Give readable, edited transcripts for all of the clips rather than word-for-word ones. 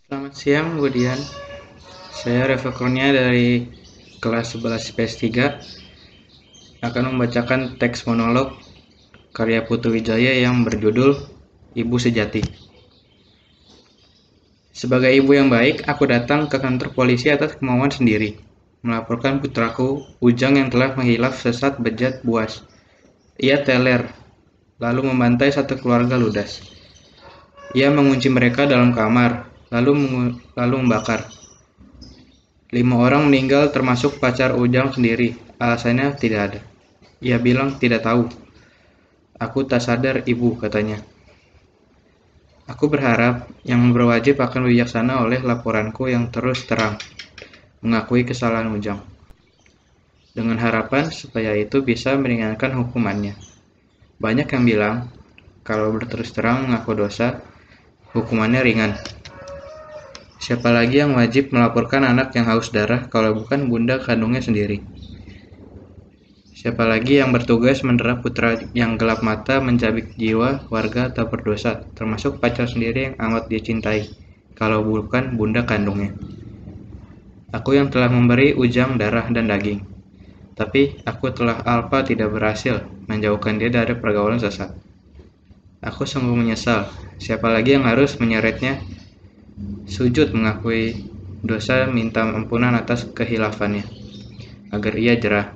Selamat siang, Bu Dian. Saya Reva Kurnia dari kelas 11 IPS 3 akan membacakan teks monolog karya Putu Wijaya yang berjudul Ibu Sejati. Sebagai ibu yang baik, aku datang ke kantor polisi atas kemauan sendiri, melaporkan putraku, Ujang yang telah menghilaf sesat bejat buas. Ia teler, lalu membantai satu keluarga ludas. Ia mengunci mereka dalam kamar, lalu membakar. 5 orang meninggal termasuk pacar Ujang sendiri. Alasannya tidak ada. Ia bilang tidak tahu. Aku tak sadar, Ibu, katanya. Aku berharap yang berwajib akan bijaksana oleh laporanku yang terus terang, mengakui kesalahan Ujang. Dengan harapan supaya itu bisa meringankan hukumannya. Banyak yang bilang, kalau berterus terang mengaku dosa, hukumannya ringan. Siapa lagi yang wajib melaporkan anak yang haus darah kalau bukan bunda kandungnya sendiri? Siapa lagi yang bertugas mendera putra yang gelap mata mencabik jiwa warga tak berdosa, termasuk pacar sendiri yang amat dia cintai, kalau bukan bunda kandungnya? Aku yang telah memberi Ujang darah dan daging, tapi aku telah alpa tidak berhasil menjauhkan dia dari pergaulan sesat. Aku sungguh menyesal. Siapa lagi yang harus menyeretnya sujud mengakui dosa, minta ampunan atas kehilafannya, agar ia jerah.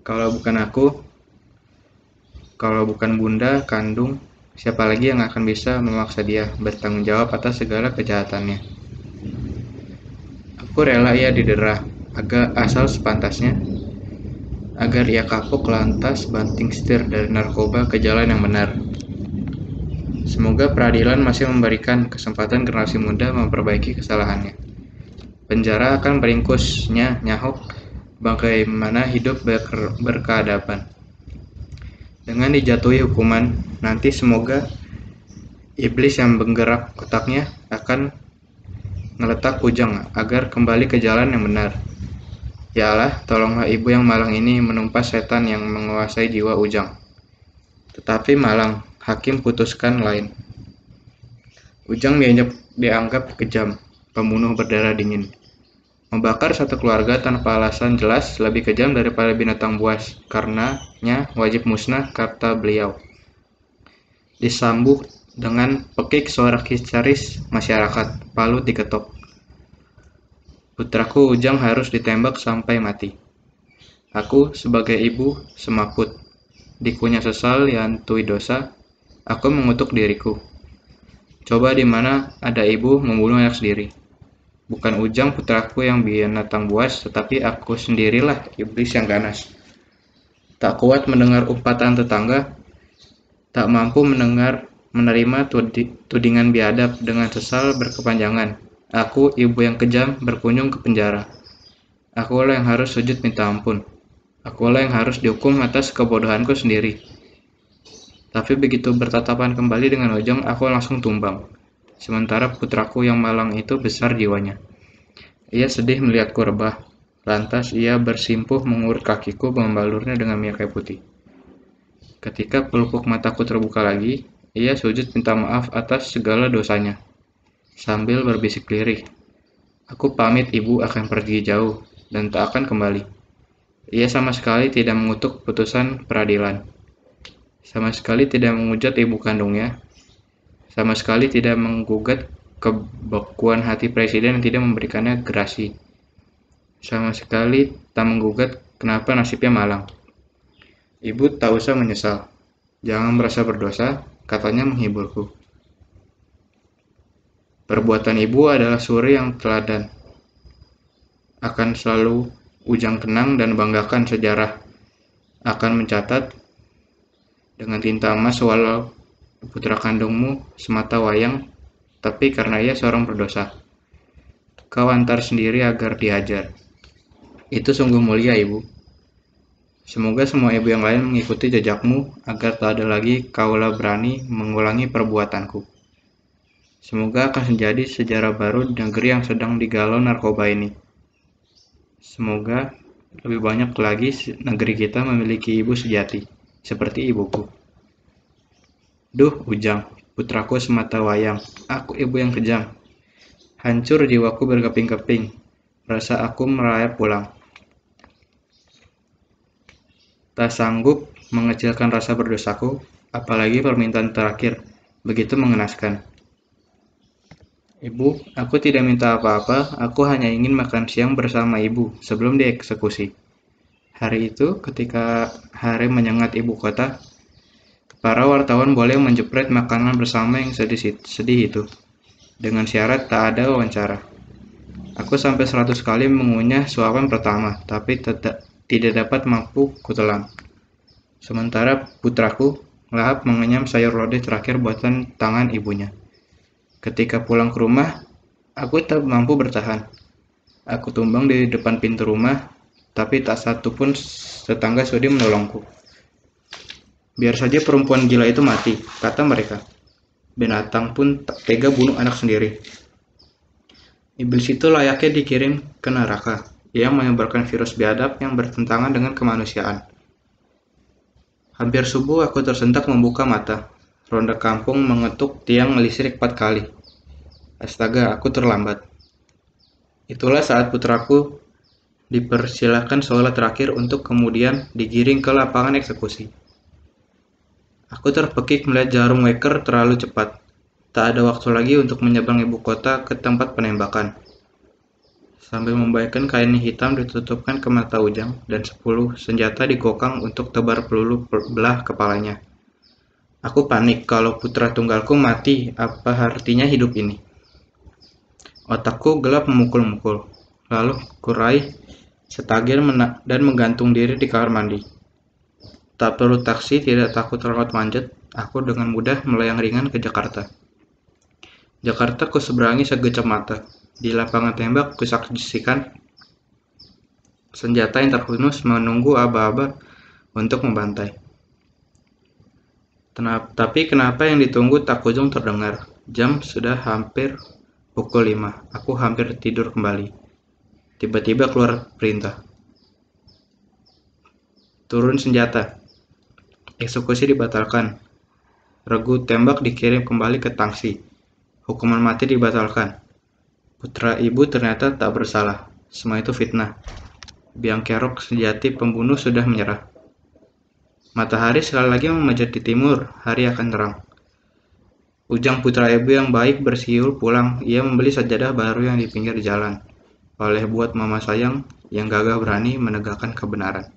Kalau bukan aku, Kalau bukan bunda kandung, siapa lagi yang akan bisa memaksa dia bertanggung jawab atas segala kejahatannya? Aku rela ia didera, asal sepantasnya, agar ia kapok lantas banting setir dari narkoba ke jalan yang benar. Semoga peradilan masih memberikan kesempatan generasi muda memperbaiki kesalahannya. Penjara akan meringkusnya nyahuk bagaimana hidup berkeadaban. Dengan dijatuhi hukuman, nanti semoga iblis yang menggerak otaknya akan ngeletak Ujang agar kembali ke jalan yang benar. Ya Allah, tolonglah ibu yang malang ini menumpas setan yang menguasai jiwa Ujang. Tetapi malang, hakim putuskan lain. Ujang dianggap kejam, pembunuh berdarah dingin. Membakar satu keluarga tanpa alasan jelas lebih kejam daripada binatang buas, karenanya wajib musnah, kata beliau. Disambut dengan pekik suara histeris masyarakat, Palu diketok. Putraku Ujang harus ditembak sampai mati. Aku sebagai ibu semaput. Dikunyah sesal yantui dosa, aku mengutuk diriku. Coba di mana ada ibu membunuh anak sendiri. Bukan Ujang putraku yang binatang buas, tetapi aku sendirilah iblis yang ganas. Tak kuat mendengar umpatan tetangga, tak mampu menerima tudingan biadab dengan sesal berkepanjangan. Aku, ibu yang kejam, berkunjung ke penjara. Akulah yang harus sujud minta ampun. Akulah yang harus dihukum atas kebodohanku sendiri. Tapi begitu bertatapan kembali dengan Ujang, aku langsung tumbang. Sementara putraku yang malang itu besar jiwanya. Ia sedih melihatku rebah. Lantas ia bersimpuh mengurut kakiku membalurnya dengan minyak kayu putih. Ketika pelupuk mataku terbuka lagi, ia sujud minta maaf atas segala dosanya. Sambil berbisik lirih, aku pamit ibu akan pergi jauh dan tak akan kembali. Ia sama sekali tidak mengutuk putusan peradilan. Sama sekali tidak menghujat ibu kandungnya. Sama sekali tidak menggugat kebekuan hati presiden yang tidak memberikannya gerasi. Sama sekali tak menggugat kenapa nasibnya malang. Ibu tak usah menyesal. Jangan merasa berdosa, katanya menghiburku. Perbuatan ibu adalah suri yang teladan. Akan selalu Ujang kenang dan banggakan sejarah. Akan mencatat dengan tinta emas walau putra kandungmu semata wayang, tapi karena ia seorang berdosa. Kau antar sendiri agar diajar. Itu sungguh mulia, Ibu. Semoga semua ibu yang lain mengikuti jejakmu agar tak ada lagi kaulah berani mengulangi perbuatanku. Semoga akan menjadi sejarah baru di negeri yang sedang digalau narkoba ini. Semoga lebih banyak lagi negeri kita memiliki ibu sejati, seperti ibuku. Duh, Ujang, putraku semata wayang, aku ibu yang kejam. Hancur jiwaku berkeping-keping. Rasa aku merayap pulang. Tak sanggup mengecilkan rasa berdosaku, apalagi permintaan terakhir. Begitu mengenaskan. Ibu, aku tidak minta apa-apa, aku hanya ingin makan siang bersama ibu sebelum dieksekusi. Hari itu, ketika hari menyengat ibu kota, para wartawan boleh menjepret makanan bersama yang sedih itu, dengan syarat tak ada wawancara. Aku sampai 100 kali mengunyah suapan pertama, tapi tidak dapat mampu kutelan. Sementara putraku lahap mengenyam sayur lodeh terakhir buatan tangan ibunya. Ketika pulang ke rumah, aku tak mampu bertahan. Aku tumbang di depan pintu rumah, tapi tak satu pun tetangga sudi menolongku. Biar saja perempuan gila itu mati, kata mereka. Binatang pun tak tega bunuh anak sendiri. Iblis itu layaknya dikirim ke neraka. Ia menyebarkan virus biadab yang bertentangan dengan kemanusiaan. Hampir subuh aku tersentak membuka mata. Ronda kampung mengetuk tiang listrik 4 kali. Astaga, aku terlambat. Itulah saat putraku dipersilakan sholat terakhir untuk kemudian digiring ke lapangan eksekusi. Aku terpekik melihat jarum waker terlalu cepat. Tak ada waktu lagi untuk menyeberang ibu kota ke tempat penembakan. Sambil membaikan kain hitam ditutupkan ke mata Ujang dan 10 senjata digokang untuk tebar peluru belah kepalanya. Aku panik kalau putra tunggalku mati, apa artinya hidup ini? Otakku gelap memukul-mukul. Lalu kuraih setagir dan menggantung diri di kamar mandi. Tak perlu taksi, tidak takut rawat manjat, aku dengan mudah melayang ringan ke Jakarta. Jakarta ku seberangi sekejap mata. Di lapangan tembak kusaksikan senjata yang terhunus menunggu aba-aba untuk membantai. Tapi kenapa yang ditunggu tak kunjung terdengar? Jam sudah hampir pukul 5. Aku hampir tidur kembali. Tiba-tiba keluar perintah. Turun senjata. Eksekusi dibatalkan. Regu tembak dikirim kembali ke tangsi. Hukuman mati dibatalkan. Putra ibu ternyata tak bersalah. Semua itu fitnah. Biang kerok sejati pembunuh sudah menyerah. Matahari sekali lagi memanjat di timur. Hari akan terang. Ujang putra ibu yang baik bersiul pulang. Ia membeli sajadah baru yang di pinggir jalan. Oleh buat mama sayang yang gagah berani menegakkan kebenaran.